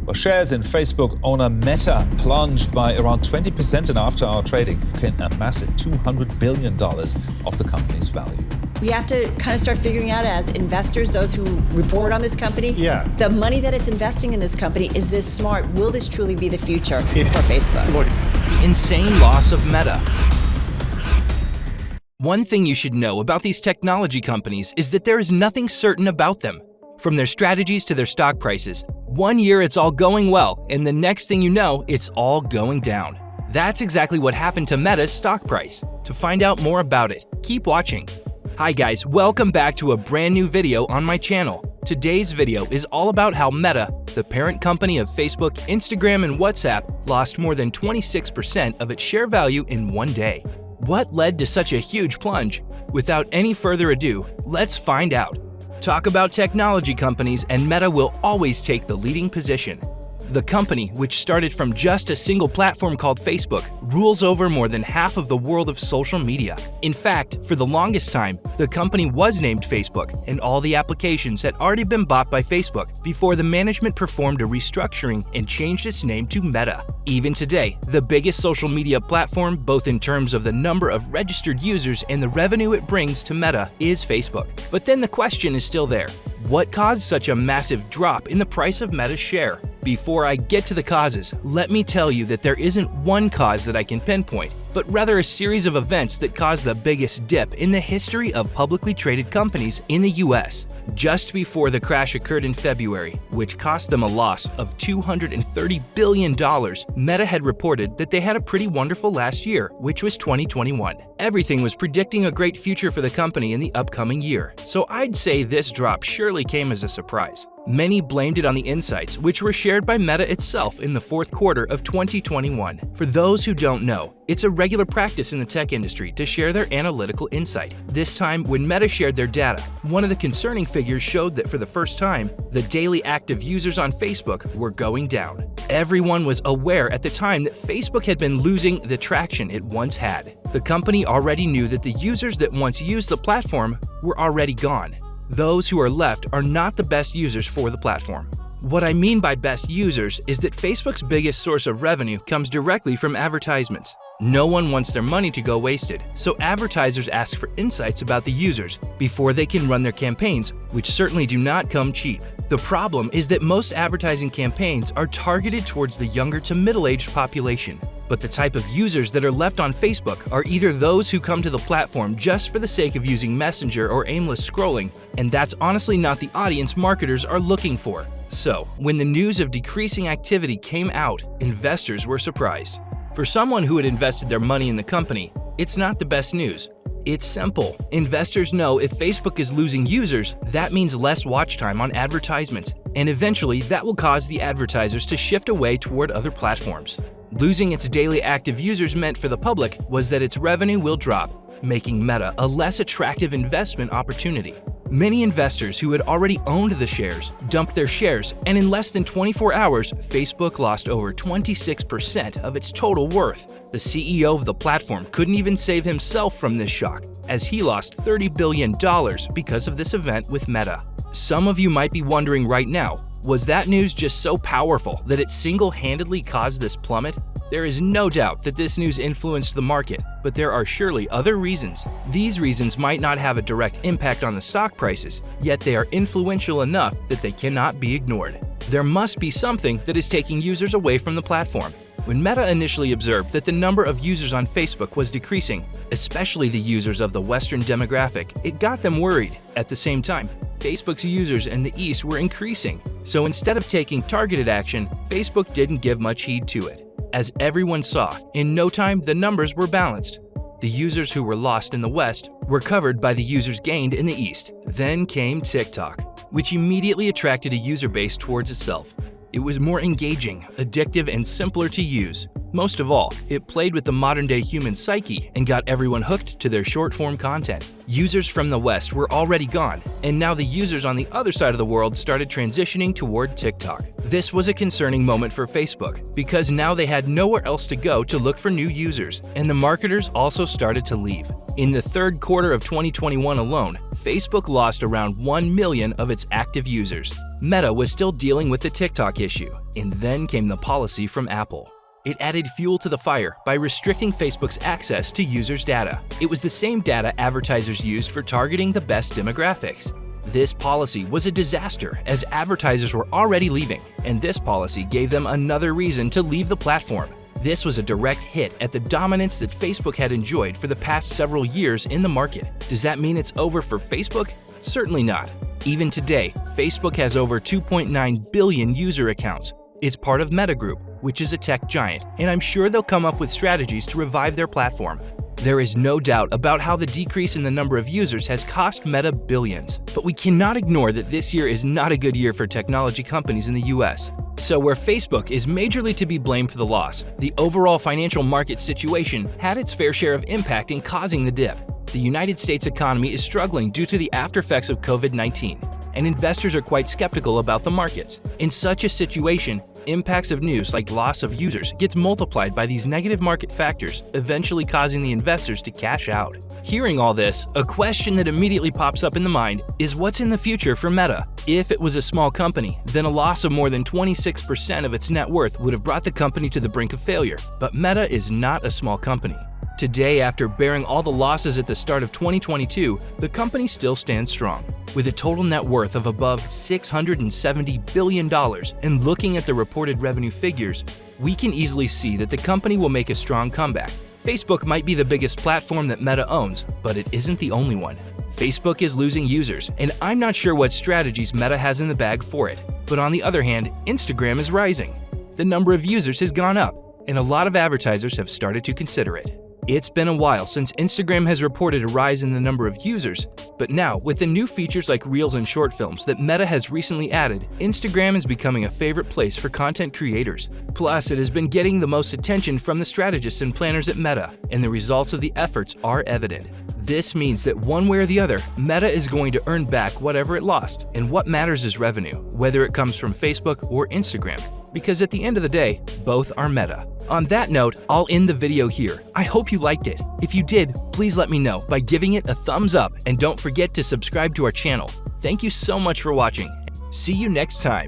Well, shares in Facebook owner Meta plunged by around 20% in after-hour trading, cutting a massive $200 billion off the company's value. We have to kind of start figuring out as investors, those who report on this company, the money that it's investing in this company, is this smart? Will this truly be the future for Facebook? Look, the insane loss of Meta. One thing you should know about these technology companies is that there is nothing certain about them. From their strategies to their stock prices, one year it's all going well, and the next thing you know, it's all going down. That's exactly what happened to Meta's stock price. To find out more about it, keep watching. Hi guys, welcome back to a brand new video on my channel. Today's video is all about how Meta, the parent company of Facebook, Instagram, and WhatsApp, lost more than 26% of its share value in one day. What led to such a huge plunge? Without any further ado, let's find out. Talk about technology companies and Meta will always take the leading position. The company, which started from just a single platform called Facebook, rules over more than half of the world of social media. In fact, for the longest time, the company was named Facebook, and all the applications had already been bought by Facebook before the management performed a restructuring and changed its name to Meta. Even today, the biggest social media platform, both in terms of the number of registered users and the revenue it brings to Meta, is Facebook. But then the question is still there. What caused such a massive drop in the price of Meta's share? Before I get to the causes, let me tell you that there isn't one cause that I can pinpoint, but rather a series of events that caused the biggest dip in the history of publicly traded companies in the US. Just before the crash occurred in February, which cost them a loss of $230 billion, Meta had reported that they had a pretty wonderful last year, which was 2021. Everything was predicting a great future for the company in the upcoming year, so I'd say this drop surely came as a surprise. Many blamed it on the insights, which were shared by Meta itself in the fourth quarter of 2021. For those who don't know, it's a regular practice in the tech industry to share their analytical insight. This time, when Meta shared their data, one of the concerning figures showed that for the first time, the daily active users on Facebook were going down. Everyone was aware at the time that Facebook had been losing the traction it once had. The company already knew that the users that once used the platform were already gone. Those who are left are not the best users for the platform. What I mean by best users is that Facebook's biggest source of revenue comes directly from advertisements. No one wants their money to go wasted, so advertisers ask for insights about the users before they can run their campaigns, which certainly do not come cheap. The problem is that most advertising campaigns are targeted towards the younger to middle-aged population. But the type of users that are left on Facebook are either those who come to the platform just for the sake of using Messenger or aimless scrolling, and that's honestly not the audience marketers are looking for. So, when the news of decreasing activity came out, investors were surprised. For someone who had invested their money in the company, it's not the best news. It's simple. Investors know if Facebook is losing users, that means less watch time on advertisements, and eventually that will cause the advertisers to shift away toward other platforms. Losing its daily active users meant for the public was that its revenue will drop, making Meta a less attractive investment opportunity. Many investors who had already owned the shares dumped their shares, and in less than 24 hours, Facebook lost over 26% of its total worth. The CEO of the platform couldn't even save himself from this shock, as he lost $30 billion because of this event with Meta. Some of you might be wondering right now, was that news just so powerful that it single-handedly caused this plummet? There is no doubt that this news influenced the market, but there are surely other reasons. These reasons might not have a direct impact on the stock prices, yet they are influential enough that they cannot be ignored. There must be something that is taking users away from the platform. When Meta initially observed that the number of users on Facebook was decreasing, especially the users of the Western demographic, it got them worried. At the same time, Facebook's users in the East were increasing. So instead of taking targeted action, Facebook didn't give much heed to it. As everyone saw, in no time the numbers were balanced. The users who were lost in the West were covered by the users gained in the East. Then came TikTok, which immediately attracted a user base towards itself. It was more engaging, addictive, and simpler to use. Most of all, it played with the modern-day human psyche and got everyone hooked to their short-form content. Users from the West were already gone, and now the users on the other side of the world started transitioning toward TikTok. This was a concerning moment for Facebook, because now they had nowhere else to go to look for new users, and the marketers also started to leave. In the third quarter of 2021 alone, Facebook lost around 1 million of its active users. Meta was still dealing with the TikTok issue, and then came the policy from Apple. It added fuel to the fire by restricting Facebook's access to users' data. It was the same data advertisers used for targeting the best demographics. This policy was a disaster as advertisers were already leaving, and this policy gave them another reason to leave the platform. This was a direct hit at the dominance that Facebook had enjoyed for the past several years in the market. Does that mean it's over for Facebook? Certainly not. Even today, Facebook has over 2.9 billion user accounts. It's part of Meta Group, which is a tech giant, and I'm sure they'll come up with strategies to revive their platform. There is no doubt about how the decrease in the number of users has cost Meta billions, but we cannot ignore that this year is not a good year for technology companies in the US. So where Facebook is majorly to be blamed for the loss, the overall financial market situation had its fair share of impact in causing the dip. The United States economy is struggling due to the aftereffects of COVID-19, and investors are quite skeptical about the markets. In such a situation, impacts of news like loss of users gets multiplied by these negative market factors, eventually causing the investors to cash out. Hearing all this, a question that immediately pops up in the mind is what's in the future for Meta? If it was a small company, then a loss of more than 26% of its net worth would have brought the company to the brink of failure. But Meta is not a small company. Today, after bearing all the losses at the start of 2022, the company still stands strong. With a total net worth of above $670 billion, and looking at the reported revenue figures, we can easily see that the company will make a strong comeback. Facebook might be the biggest platform that Meta owns, but it isn't the only one. Facebook is losing users, and I'm not sure what strategies Meta has in the bag for it. But on the other hand, Instagram is rising. The number of users has gone up, and a lot of advertisers have started to consider it. It's been a while since Instagram has reported a rise in the number of users, but now, with the new features like Reels and short films that Meta has recently added, Instagram is becoming a favorite place for content creators. Plus, it has been getting the most attention from the strategists and planners at Meta, and the results of the efforts are evident. This means that one way or the other, Meta is going to earn back whatever it lost, and what matters is revenue, whether it comes from Facebook or Instagram, because at the end of the day, both are Meta. On that note, I'll end the video here. I hope you liked it. If you did, please let me know by giving it a thumbs up, and don't forget to subscribe to our channel. Thank you so much for watching. See you next time.